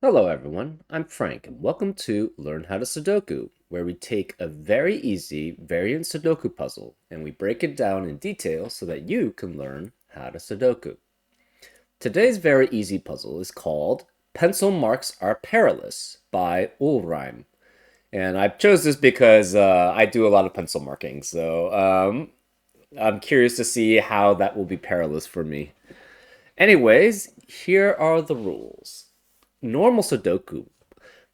Hello everyone, I'm Frank and welcome to Learn How to Sudoku, where we take a very easy variant Sudoku puzzle and we break it down in detail so that you can learn how to Sudoku. Today's very easy puzzle is called Pencilmarks Are Perilous by Ulrime. And I chose this because I do a lot of pencil marking, so I'm curious to see how that will be perilous for me. Anyways, here are the rules. Normal Sudoku.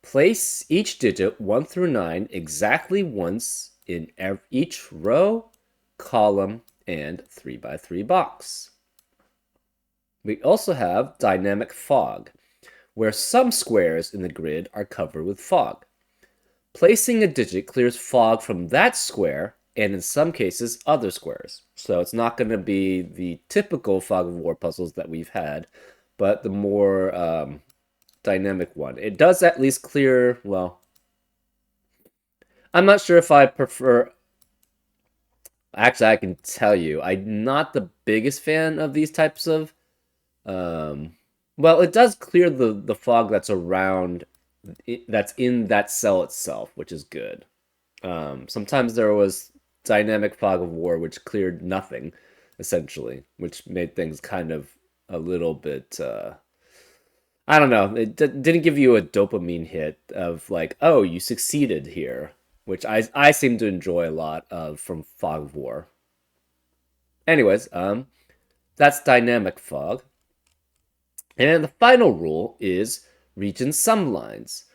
Place each digit 1 through 9 exactly once in each row, column, and 3 by 3 box. We also have dynamic fog, where some squares in the grid are covered with fog. Placing a digit clears fog from that square and in some cases other squares. So it's not going to be the typical fog of war puzzles that we've had, but the more dynamic one. It does at least clear, well, I'm not sure if I prefer. Actually, I can tell you, I'm not the biggest fan of these types of. Well, it does clear the fog that's around, that's in that cell itself, which is good. Sometimes there was dynamic fog of war, which cleared nothing, essentially, which made things kind of a little bit. I don't know. It didn't give you a dopamine hit of like, oh, you succeeded here, which I seem to enjoy a lot of from Fog of War. Anyways, that's dynamic fog. And the final rule is region sum lines,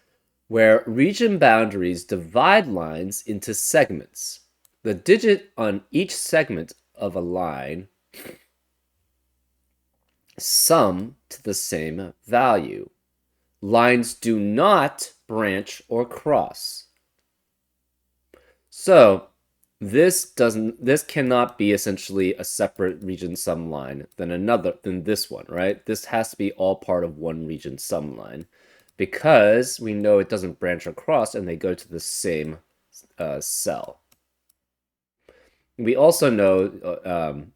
where region boundaries divide lines into segments. The digit on each segment of a line sum to the same value. Lines do not branch or cross. So this cannot be essentially a separate region sum line than this one, right? This has to be all part of one region sum line because we know it doesn't branch or cross and they go to the same cell. We also know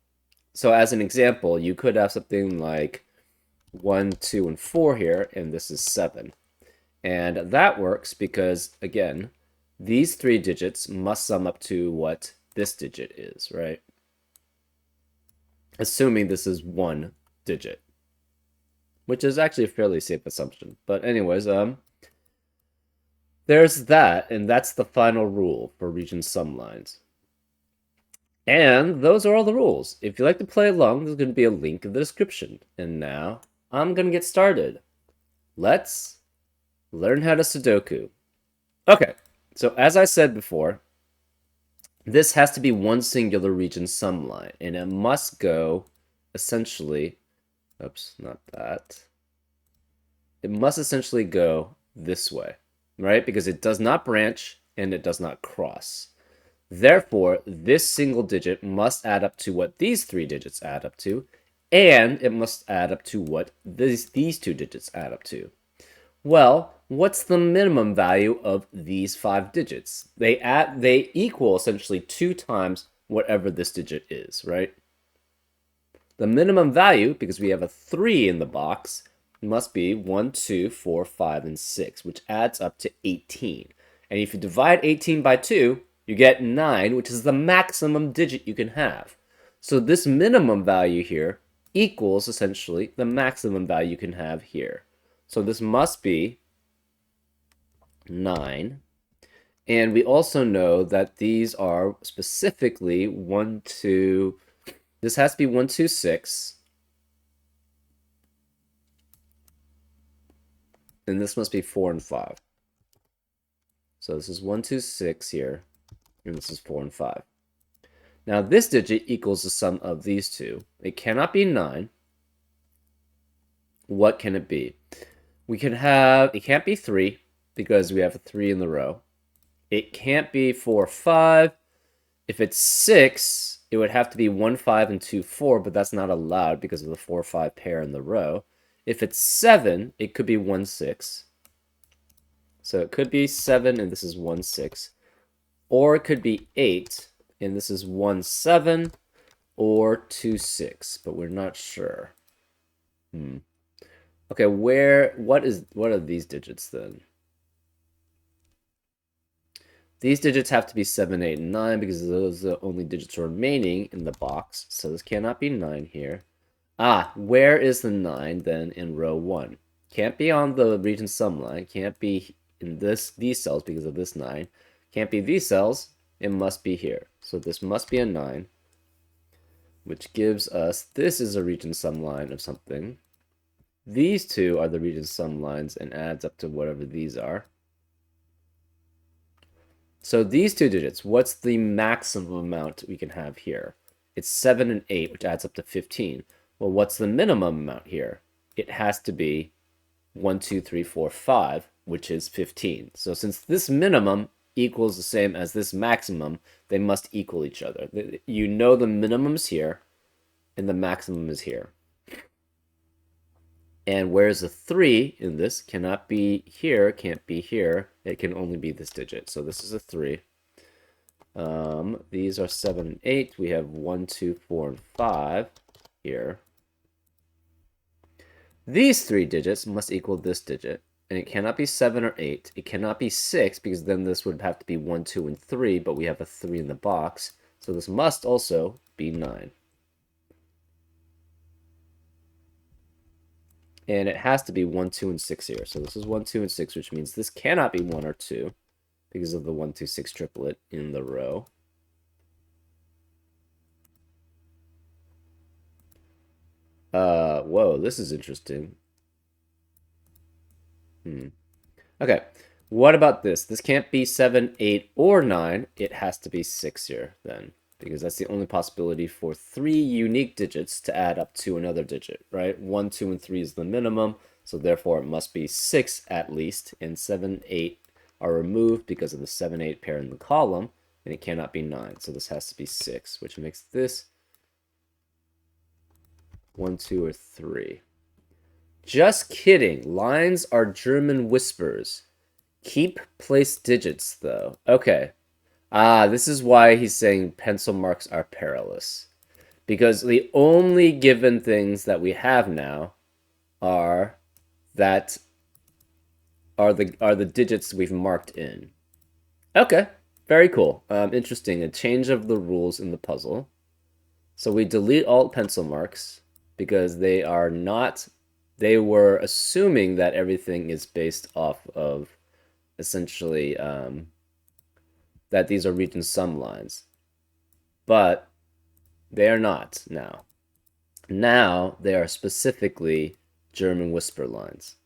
so as an example, you could have something like 1, 2, and 4 here, and this is 7. And that works because, again, these 3 digits must sum up to what this digit is, right? Assuming this is 1 digit, which is actually a fairly safe assumption. But anyways, there's that, and that's the final rule for region sum lines. And those are all the rules. If you'd like to play along, there's going to be a link in the description. And now, I'm going to get started. Let's learn how to Sudoku. Okay, so as I said before, this has to be one singular region sum line, and it must go essentially, oops, not that. It must essentially go this way, right? Because it does not branch and it does not cross. Therefore, this single digit must add up to what these 3 digits add up to, and it must add up to what these 2 digits add up to. Well, what's the minimum value of these 5 digits? They equal essentially 2 times whatever this digit is, right? The minimum value, because we have a 3 in the box, must be 1, 2, 4, 5, and 6, which adds up to 18. And if you divide 18 by 2, you get 9, which is the maximum digit you can have. So this minimum value here equals essentially the maximum value you can have here. So this must be 9. And we also know that these are specifically 1, 2, this has to be 1, 2, 6. And this must be 4 and 5. So this is 1, 2, 6 here. And this is 4 and 5. Now this digit equals the sum of these two. It cannot be 9. What can it be? It can't be 3 because we have a 3 in the row. It can't be 4, 5. If it's 6, it would have to be 1, 5, and 2, 4, but that's not allowed because of the 4, 5 pair in the row. If it's 7, it could be 1, 6. So it could be 7 and this is 1, 6. Or it could be 8, and this is 1, 7, or 2, 6, but we're not sure. Okay, what are these digits then? These digits have to be 7, 8, and 9 because those are the only digits remaining in the box. So this cannot be 9 here. Ah, where is the 9 then in row 1? Can't be on the region sum line. Can't be in these cells because of this 9. Can't be these cells. It must be here. So this must be a 9, which gives us, this is a region sum line of something. These two are the region sum lines and adds up to whatever these are. So these two digits, what's the maximum amount we can have here? It's 7 and 8, which adds up to 15. Well, what's the minimum amount here? It has to be 1, 2, 3, 4, 5, which is 15. So since this minimum equals the same as this maximum, they must equal each other. You know the minimum's here, and the maximum is here. And whereas the 3 in this cannot be here, can't be here, it can only be this digit. So this is a 3. These are 7 and 8. We have 1, 2, 4, and 5 here. These 3 digits must equal this digit. And it cannot be 7 or 8. It cannot be 6 because then this would have to be 1, 2, and 3, but we have a 3 in the box. So this must also be 9. And it has to be 1, 2, and 6 here. So this is 1, 2, and 6, which means this cannot be 1 or 2 because of the 1, 2, 6 triplet in the row. Whoa, this is interesting. Okay, what about this? This can't be 7, 8, or 9. It has to be 6 here, then, because that's the only possibility for 3 unique digits to add up to another digit, right? 1, 2, and 3 is the minimum, so therefore it must be 6 at least, and 7, 8 are removed because of the 7, 8 pair in the column, and it cannot be 9, so this has to be 6, which makes this 1, 2, or 3. Just kidding. Lines are German whispers. Keep place digits, though. Okay. Ah, this is why he's saying pencil marks are perilous. Because the only given things that we have now are that are the digits we've marked in. Okay. Very cool. Interesting. A change of the rules in the puzzle. So we delete all pencil marks because they are not, they were assuming that everything is based off of essentially that these are region sum lines. But they are not now. Now they are specifically German whisper lines.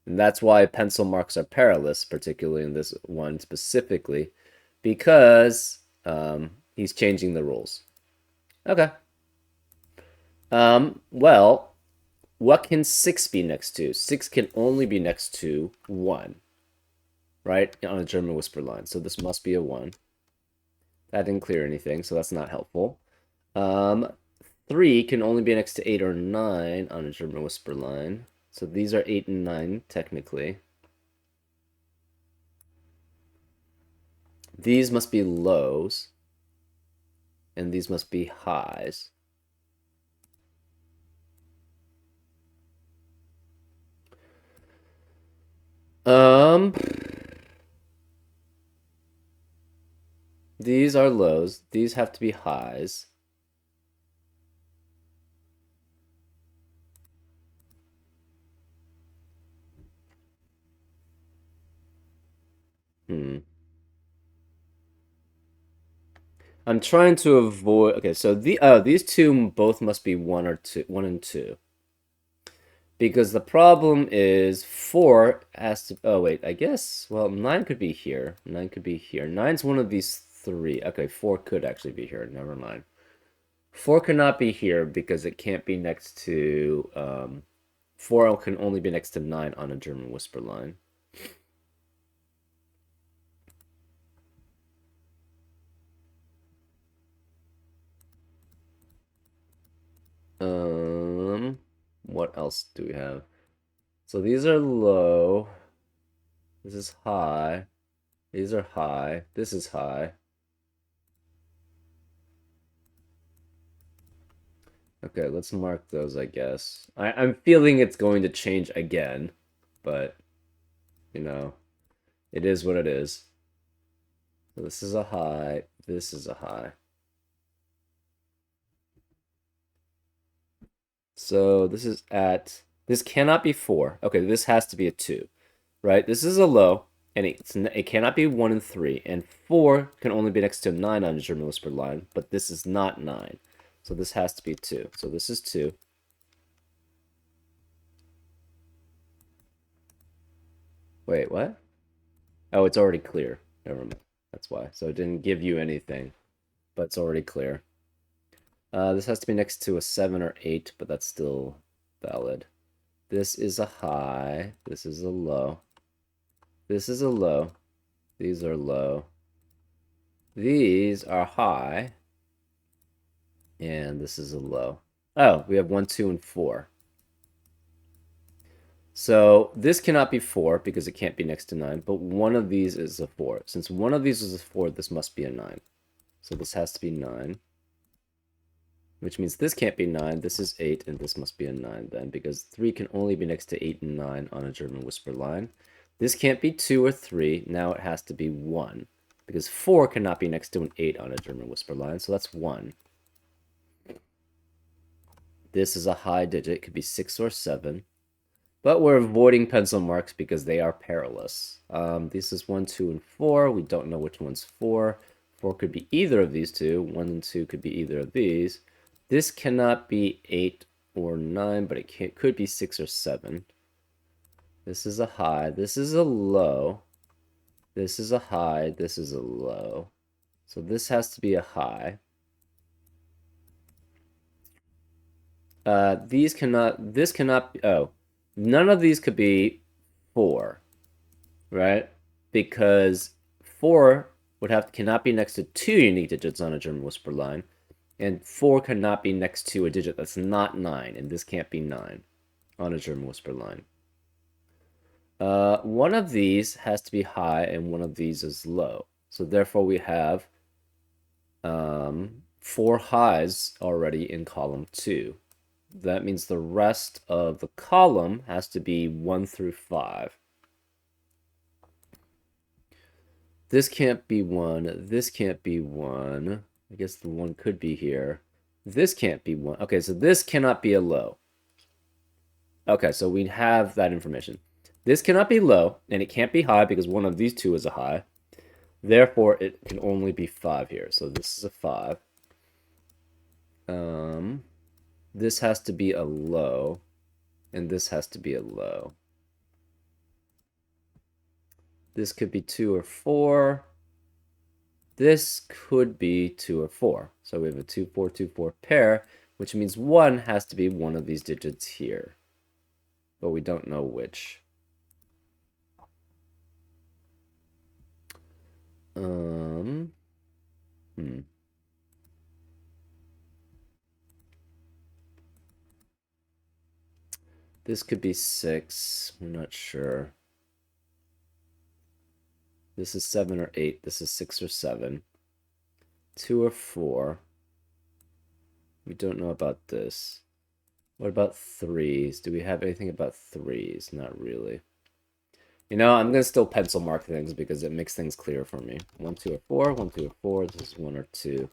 And that's why pencil marks are perilous, particularly in this one specifically, because he's changing the rules. Okay. Well, what can 6 be next to? 6 can only be next to 1, right? On a German whisper line. So this must be a 1. That didn't clear anything, so that's not helpful. 3 can only be next to 8 or 9 on a German whisper line. So these are 8 and 9, technically. These must be lows. And these must be highs. These are lows. These have to be highs. I'm trying to avoid. Okay, so these two both must be 1 or 2, 1 and 2. Because the problem is 4 has to. Oh wait, I guess. Well, 9 could be here. 9 could be here. 9's one of these 3. Okay, 4 could actually be here. Never mind. 4 cannot be here because it can't be next to. 4 can only be next to 9 on a German whisper line. What else do we have? So these are low. This is high. These are high. This is high. Okay, let's mark those, I guess. I'm feeling it's going to change again, but, you know, it is what it is. So this is a high, this is a high. So this cannot be 4. Okay, this has to be a 2, right? This is a low, and it cannot be 1 and 3, and 4 can only be next to 9 on a German whispered line, but this is not 9. So this has to be 2. So this is 2. Wait, what? Oh, it's already clear. Never mind. That's why. So it didn't give you anything, but it's already clear. This has to be next to a 7 or 8, but that's still valid. This is a high. This is a low. This is a low. These are low. These are high. And this is a low. Oh, we have 1, 2, and 4. So this cannot be 4 because it can't be next to 9, but one of these is a 4. Since one of these is a 4, this must be a 9. So this has to be 9. Which means this can't be 9, this is 8, and this must be a 9 then, because 3 can only be next to 8 and 9 on a German whisper line. This can't be 2 or 3, now it has to be 1, because 4 cannot be next to an 8 on a German whisper line, so that's 1. This is a high digit, it could be 6 or 7, but we're avoiding pencil marks because they are perilous. This is 1, 2, and 4, we don't know which one's 4. 4 could be either of these two, 1 and 2 could be either of these. This cannot be 8 or 9, but it could be 6 or 7. This is a high. This is a low. This is a high. This is a low. So this has to be a high. This cannot be, oh, none of these could be 4, right? Because 4 cannot be next to 2 unique digits on a German whisper line. And 4 cannot be next to a digit that's not 9, and this can't be 9 on a German whisper line. One of these has to be high, and one of these is low. So therefore we have 4 highs already in column 2. That means the rest of the column has to be 1 through 5. This can't be 1. This can't be 1. I guess the 1 could be here. This can't be 1. Okay, so this cannot be a low. Okay, so we have that information. This cannot be low, and it can't be high because one of these two is a high. Therefore, it can only be 5 here. So this is a 5. This has to be a low, and this has to be a low. This could be 2 or 4. This could be 2 or 4. So we have a 2, 4, 2, 4 pair, which means 1 has to be one of these digits here. But we don't know which. This could be 6. We're not sure. This is 7 or 8. This is 6 or 7. 2 or 4. We don't know about this. What about 3s? Do we have anything about 3s? Not really. You know, I'm going to still pencil mark things because it makes things clear for me. 1, 2, or 4. 1, 2, or 4. This is 1 or 2.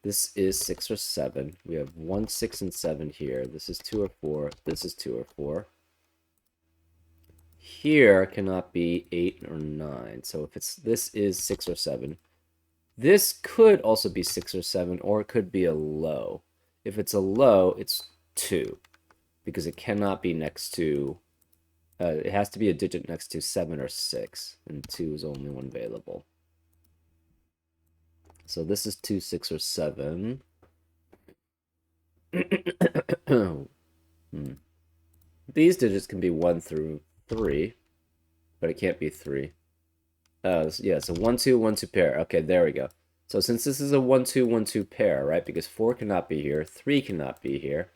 This is 6 or 7. We have 1, 6, and 7 here. This is 2 or 4. This is 2 or 4. Here cannot be 8 or 9. So if this is 6 or 7. This could also be 6 or 7, or it could be a low. If it's a low, it's 2. Because it cannot be next to... it has to be a digit next to 7 or 6. And 2 is only one available. So this is 2, 6, or 7. These digits can be 1 through 3, but it can't be 3. Yeah, so 1, 2, 1, 2 pair. Okay, there we go. So since this is a 1, 2, 1, 2 pair, right? Because 4 cannot be here, 3 cannot be here,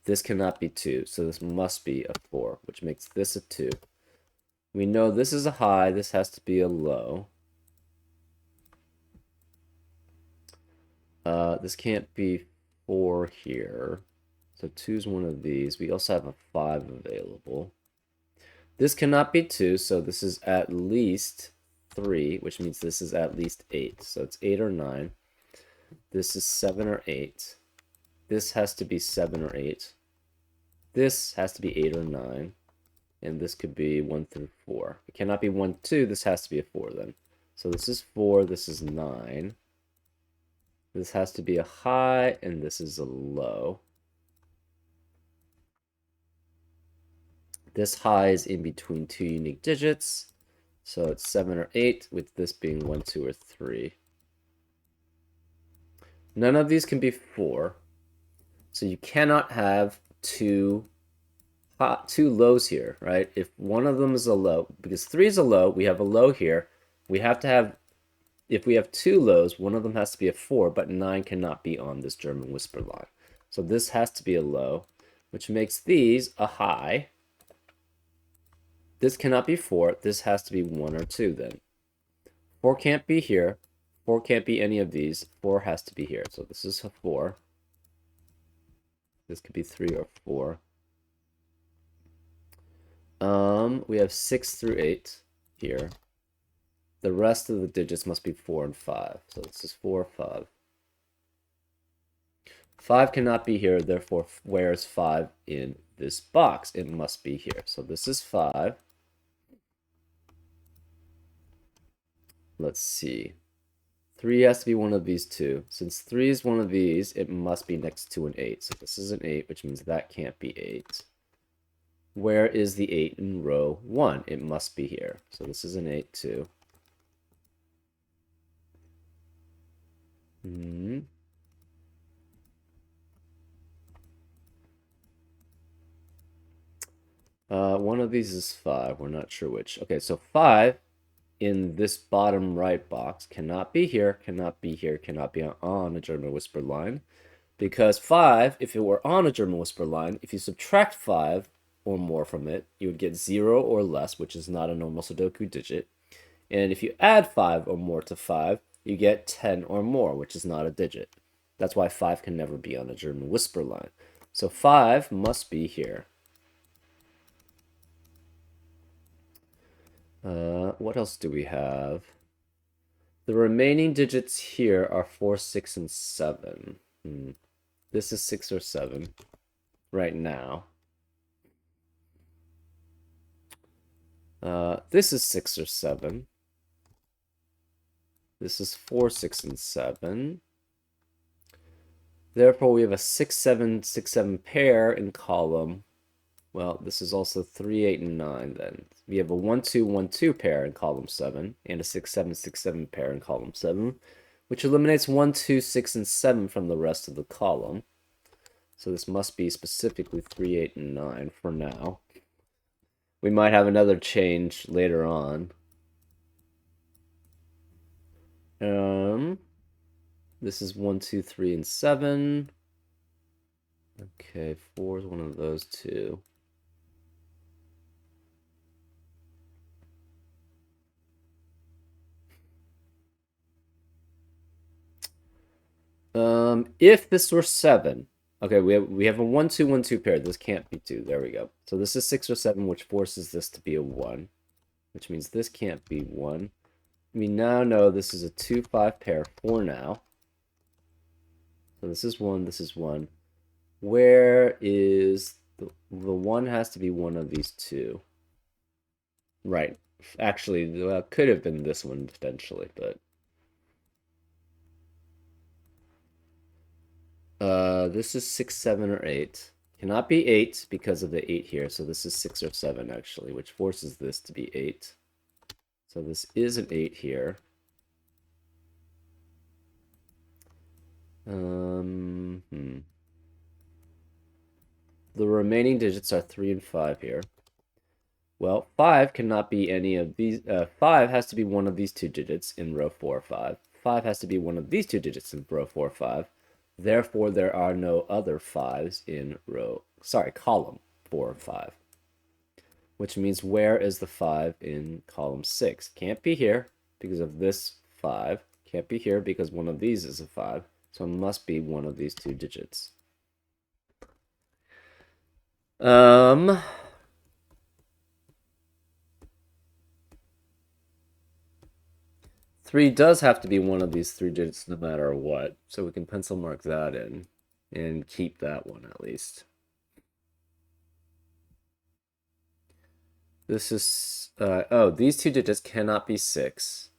this cannot be 2. So this must be a 4, which makes this a 2. We know this is a high, this has to be a low. This can't be 4 here. So 2 is one of these. We also have a 5 available. This cannot be 2, so this is at least 3, which means this is at least 8. So it's 8 or 9. This is 7 or 8. This has to be 7 or 8. This has to be 8 or 9. And this could be 1 through 4. It cannot be 1, 2. This has to be a 4 then. So this is 4. This is 9. This has to be a high, and this is a low. This high is in between 2 unique digits. So it's 7 or 8, with this being 1, 2, or 3. None of these can be 4. So you cannot have two lows here, right? If one of them is a low, because 3 is a low, we have a low here. We have to have, if we have 2 lows, one of them has to be a 4, but 9 cannot be on this German whisper line. So this has to be a low, which makes these a high. This cannot be 4. This has to be 1 or 2 then. 4 can't be here. 4 can't be any of these. 4 has to be here. So this is a 4. This could be 3 or 4. We have 6 through 8 here. The rest of the digits must be 4 and 5. So this is 4 or 5. 5 cannot be here, therefore where is 5 in this box? It must be here. So this is 5. Let's see. 3 has to be one of these two. Since 3 is one of these, it must be next to an 8. So this is an 8, which means that can't be 8. Where is the 8 in row 1? It must be here. So this is an 8 too. One of these is 5. We're not sure which. Okay, so 5 in this bottom right box cannot be here, cannot be here, cannot be on a German whisper line. Because 5, if it were on a German whisper line, if you subtract 5 or more from it, you would get 0 or less, which is not a normal Sudoku digit. And if you add 5 or more to 5, you get 10 or more, which is not a digit. That's why 5 can never be on a German whisper line. So 5 must be here. What else do we have? The remaining digits here are 4, 6, and 7. This is 6 or 7 right now. This is 6 or 7. This is 4, 6, and 7. Therefore, we have a 6, 7, 6, 7 pair in column. Well, this is also 3, 8, and 9 then. We have a 1, 2, 1, 2 pair in column 7, and a 6, 7, 6, 7 pair in column 7, which eliminates 1, 2, 6, and 7 from the rest of the column. So this must be specifically 3, 8, and 9 for now. We might have another change later on. This is 1, 2, 3, and 7. Okay, 4 is one of those two. If this were 7, okay, we have a 1, 2, 1, 2 pair. This can't be 2. There we go. So this is 6 or 7, which forces this to be a 1, which means this can't be 1. We now know this is a 2, 5 pair for now. So this is 1, this is 1. Where is the 1 has to be one of these two. Right. Actually, could have been this one potentially, but this is 6, 7, or 8. Cannot be 8 because of the 8 here, so this is 6 or 7 actually, which forces this to be 8. So this is an 8 here. The remaining digits are 3 and 5 here. Well, 5 cannot be any of these. 5 has to be one of these two digits in row 4 or 5. 5 has to be one of these two digits in row 4 or 5. Therefore, there are no other 5s in column 4 or 5. Which means where is the 5 in column 6? Can't be here because of this 5. Can't be here because one of these is a 5. So it must be one of these two digits. Um, 3 does have to be one of these 3 digits no matter what, so we can pencil mark that in and keep that one at least. This is, oh, these 2 digits cannot be 6.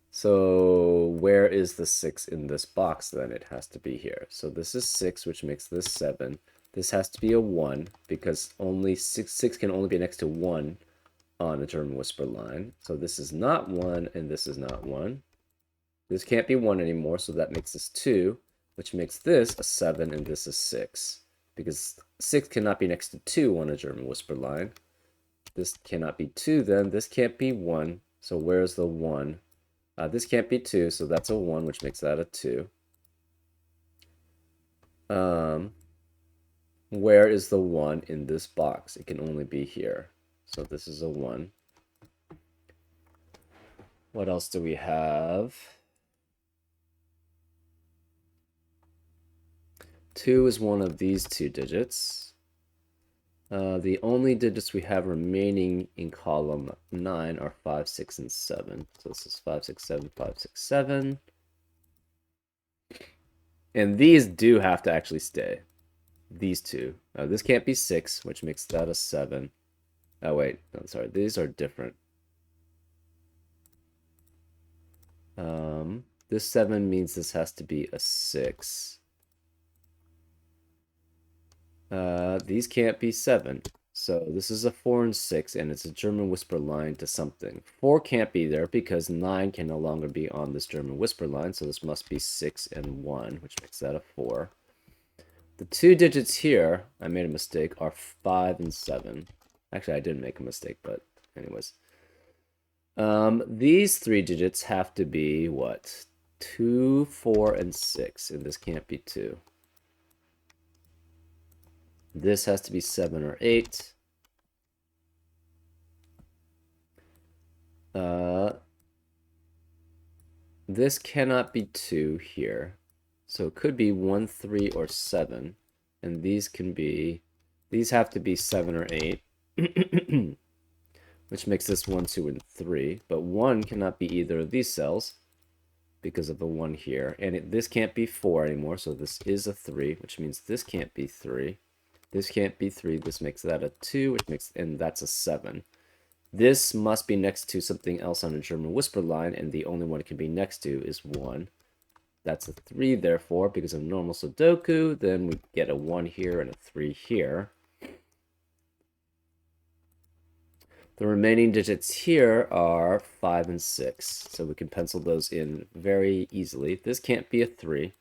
So where is the 6 in this box then? It has to be here. So this is 6, which makes this 7. This has to be a 1 because only 6 can only be next to 1 on a German whisper line. So this is not 1 and this is not 1. This can't be 1 anymore, so that makes this 2, which makes this a 7 and this is 6. Because 6 cannot be next to 2 on a German whisper line. This cannot be 2 then. This can't be 1. So where's the 1? This can't be 2, so that's a 1, which makes that a 2. Where is the 1 in this box? It can only be here. So this is a 1. What else do we have? 2 is one of these 2 digits. The only digits we have remaining in column 9 are 5, 6, and 7. So this is 5, 6, 7, 5, 6, 7. And these do have to actually stay. These 2. This can't be 6, which makes that a 7. Oh, wait. No, sorry. These are different. This 7 means this has to be a 6. These can't be 7. So this is a 4 and 6, and it's a German whisper line to something. 4 can't be there because 9 can no longer be on this German whisper line, so this must be 6 and 1, which makes that a 4. The 2 digits here, I made a mistake, are 5 and 7. Actually, I didn't make a mistake, but anyways. These 3 digits have to be, what? 2, 4, and 6, and this can't be 2. This has to be 7 or 8. This cannot be 2 here. So it could be 1, 3, or 7. And these have to be 7 or 8. Which makes this 1, 2, and 3. But 1 cannot be either of these cells because of the 1 here. And this can't be 4 anymore, so this is a 3, which means this can't be 3. This can't be 3. This makes that a 2, and that's a 7. This must be next to something else on a German whisper line, and the only one it can be next to is 1. That's a 3, therefore, because of normal Sudoku. Then we get a 1 here and a 3 here. The remaining digits here are 5 and 6, so we can pencil those in very easily. This can't be a 3.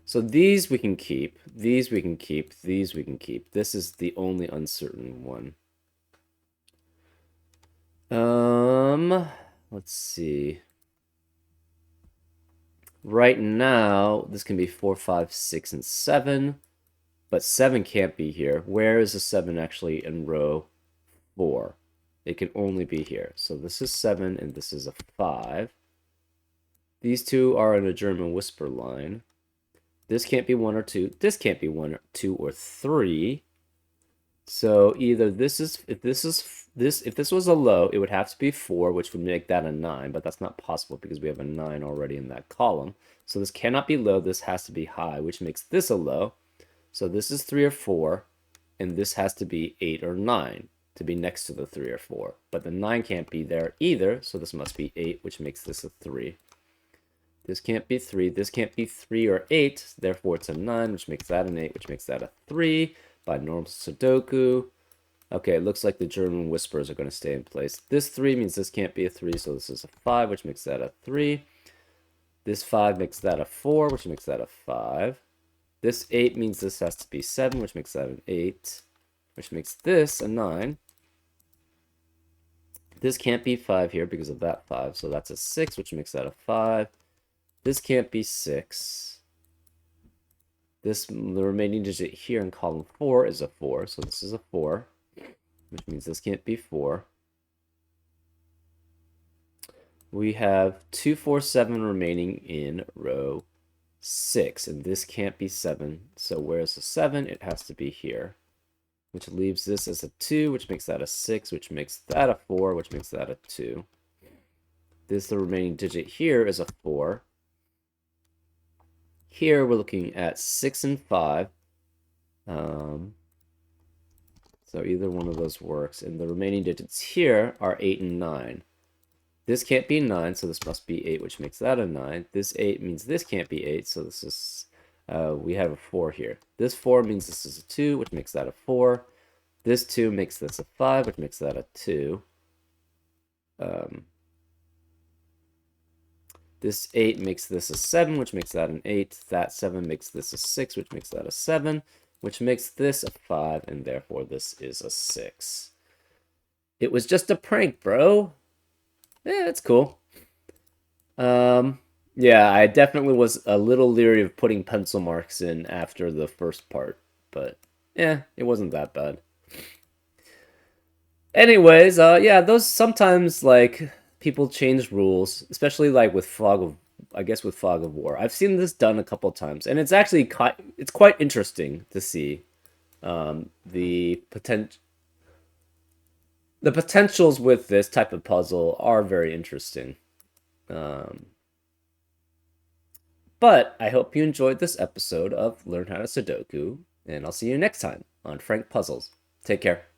So these we can keep, these we can keep, these we can keep. This is the only uncertain one. Let's see. Right now, this can be 4, 5, 6, and 7, but 7 can't be here. Where is the 7 actually in row 4? It can only be here. So this is 7, and this is a 5. These 2 are in a German whisper line. This can't be 1 or 2. This can't be 1 or 2 or 3. So either this is, if this was a low, it would have to be 4, which would make that a 9, but that's not possible because we have a 9 already in that column. So this cannot be low, this has to be high, which makes this a low. So this is 3 or 4, and this has to be 8 or 9 to be next to the 3 or 4. But the 9 can't be there either, so this must be 8, which makes this a 3. This can't be 3, this can't be 3 or 8, therefore it's a 9, which makes that an 8, which makes that a 3. By normal Sudoku. Okay, it looks like the German whispers are going to stay in place. This 3 means this can't be a 3, so this is a 5, which makes that a 3. This 5 makes that a 4, which makes that a 5. This 8 means this has to be 7, which makes that an 8, which makes this a 9. This can't be 5 here because of that 5, so that's a 6, which makes that a 5. This can't be 6. The remaining digit here in column 4 is a 4, so this is a 4, which means this can't be 4. we have 2, 4, 7 remaining in row 6, and this can't be 7. So where's the 7? It has to be here, which leaves this as a 2, which makes that a 6, which makes that a 4, which makes that a 2. This, the remaining digit here, is a 4. Here we're looking at 6 and 5. So either one of those works. And the remaining digits here are 8 and 9. This can't be 9, so this must be 8, which makes that a 9. This 8 means this can't be 8, so this is... we have a 4 here. This 4 means this is a 2, which makes that a 4. This 2 makes this a 5, which makes that a 2. This 8 makes this a 7, which makes that an 8. That 7 makes this a 6, which makes that a 7, which makes this a 5, and therefore this is a 6. It was just a prank, bro. Yeah, it's cool. Yeah, I definitely was a little leery of putting pencil marks in after the first part, but yeah, it wasn't that bad. Anyways, yeah, those sometimes, like, people change rules, especially like with with Fog of War. I've seen this done a couple times, and it's actually quite interesting to see the potentials with this type of puzzle are very interesting. But I hope you enjoyed this episode of Learn How to Sudoku, and I'll see you next time on Frank Puzzles. Take care.